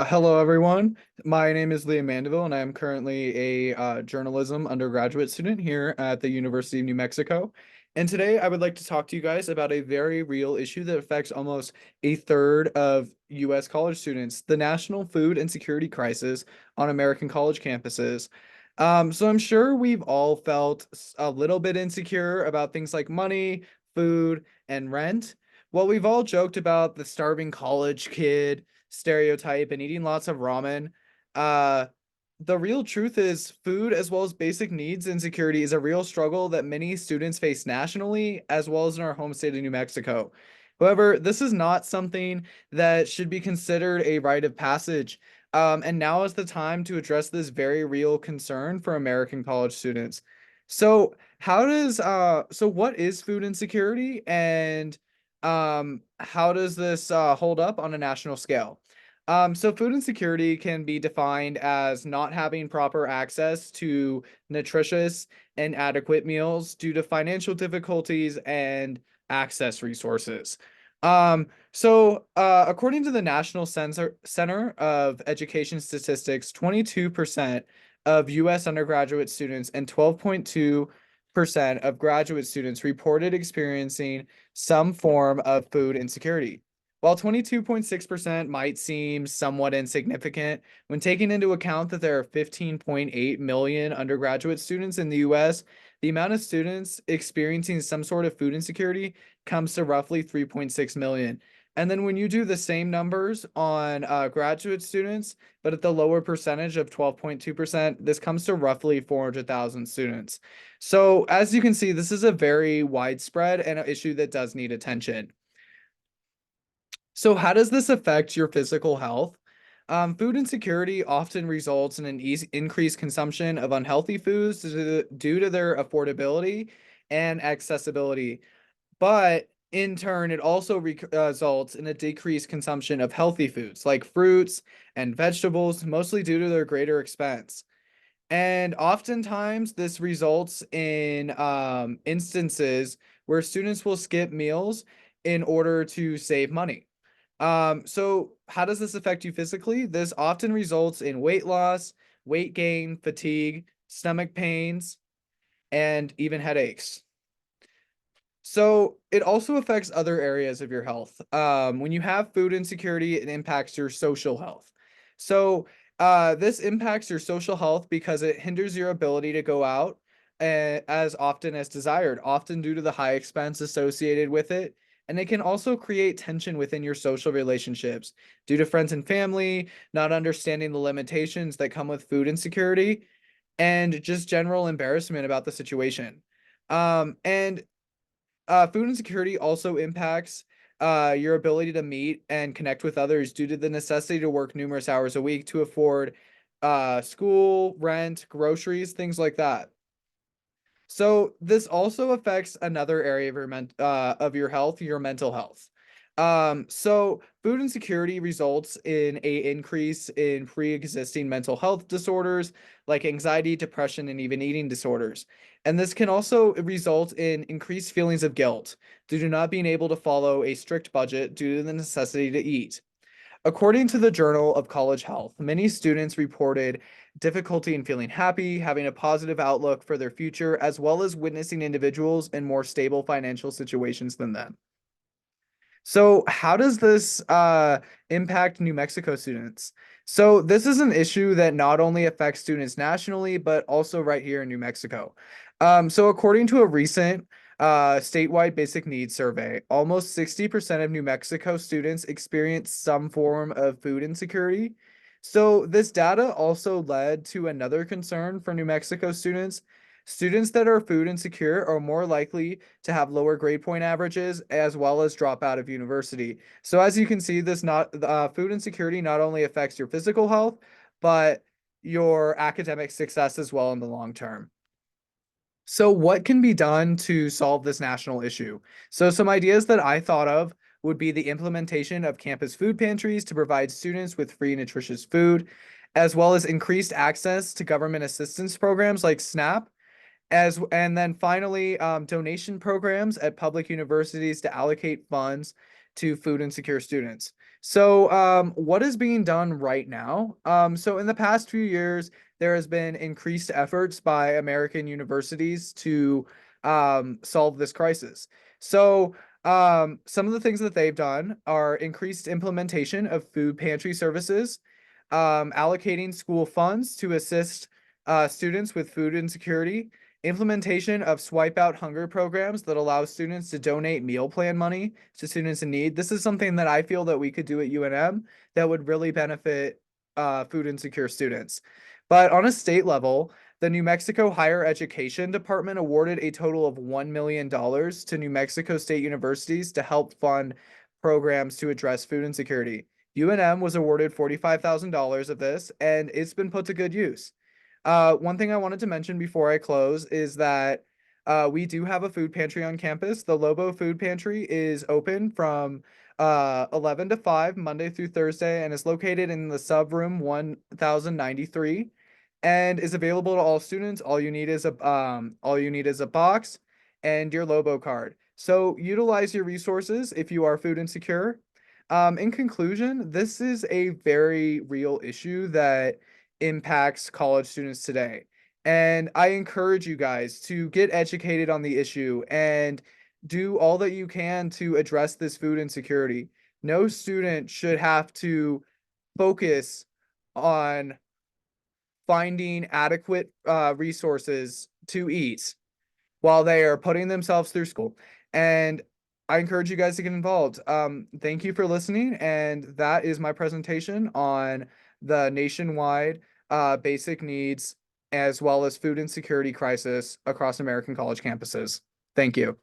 Hello, everyone. My name is Liam Mandeville, and I am currently a journalism undergraduate student here at the University of New Mexico. And today I would like to talk to you guys about a very real issue that affects almost a third of U.S. college students, the national food insecurity crisis on American college campuses. So I'm sure we've all felt a little bit insecure about things like money, food, and rent. Well, we've all joked about the starving college kid stereotype and eating lots of ramen. Uh, the real truth is food as well as basic needs insecurity is a real struggle that many students face nationally as well as in our home state of New Mexico. However, this is not something that should be considered a rite of passage. And now is the time to address this very real concern for American college students. So what is food insecurity and how does this hold up on a national scale? So food insecurity can be defined as not having proper access to nutritious and adequate meals due to financial difficulties and access resources. According to the National Center of Education Statistics, 22% of U.S. undergraduate students and 12.2% of graduate students reported experiencing some form of food insecurity. While 22.6% might seem somewhat insignificant, when taking into account that there are 15.8 million undergraduate students in the US, the amount of students experiencing some sort of food insecurity comes to roughly 3.6 million. And then when you do the same numbers on graduate students, but at the lower percentage of 12.2%, this comes to roughly 400,000 students. So as you can see, this is a very widespread and an issue that does need attention. So how does this affect your physical health? Food insecurity often results in an increased consumption of unhealthy foods due to their affordability and accessibility. But in turn, it also results in a decreased consumption of healthy foods like fruits and vegetables, mostly due to their greater expense. And oftentimes, this results in instances where students will skip meals in order to save money. So how does this affect you physically? This often results in weight loss, weight gain, fatigue, stomach pains, and even headaches. So it also affects other areas of your health. When you have food insecurity, it impacts your social health. This impacts your social health because it hinders your ability to go out as often as desired, often due to the high expense associated with it. And it can also create tension within your social relationships due to friends and family not understanding the limitations that come with food insecurity and just general embarrassment about the situation. And Food insecurity also impacts your ability to meet and connect with others due to the necessity to work numerous hours a week to afford school, rent, groceries, things like that. So this also affects another area of of your health, your mental health. Food insecurity results in a increase in pre-existing mental health disorders like anxiety, depression, and even eating disorders. And this can also result in increased feelings of guilt due to not being able to follow a strict budget due to the necessity to eat. According to the Journal of College Health, many students reported difficulty in feeling happy, having a positive outlook for their future, as well as witnessing individuals in more stable financial situations than them. So, how does this impact New Mexico students? So, this is an issue that not only affects students nationally, but also right here in New Mexico. According to a recent statewide basic needs survey, almost 60% of New Mexico students experience some form of food insecurity. So, this data also led to another concern for New Mexico students. Students that are food insecure are more likely to have lower grade point averages as well as drop out of university. So as you can see, this not food insecurity not only affects your physical health, but your academic success as well in the long term. So what can be done to solve this national issue? So some ideas that I thought of would be the implementation of campus food pantries to provide students with free nutritious food, as well as increased access to government assistance programs like SNAP and then finally, donation programs at public universities to allocate funds to food insecure students. So, what is being done right now? So in the past few years, there has been increased efforts by American universities to solve this crisis. So, some of the things that they've done are increased implementation of food pantry services, allocating school funds to assist students with food insecurity, implementation of swipe out hunger programs that allow students to donate meal plan money to students in need. This is something that I feel that we could do at UNM that would really benefit food insecure students. But on a state level, the New Mexico Higher Education Department awarded a total of $1 million to New Mexico State universities to help fund programs to address food insecurity. UNM was awarded $45,000 of this, and it's been put to good use. One thing I wanted to mention before I close is that we do have a food pantry on campus. The Lobo Food Pantry is open from 11 to 5 Monday through Thursday and is located in the sub room 1093 and is available to all students. All you need is a box and your Lobo card. So utilize your resources if you are food insecure. In conclusion, this is a very real issue that impacts college students today. And I encourage you guys to get educated on the issue and do all that you can to address this food insecurity. No student should have to focus on finding adequate resources to eat while they are putting themselves through school. And I encourage you guys to get involved. Thank you for listening. And that is my presentation on the nationwide basic needs as well as food insecurity crisis across American college campuses. Thank you.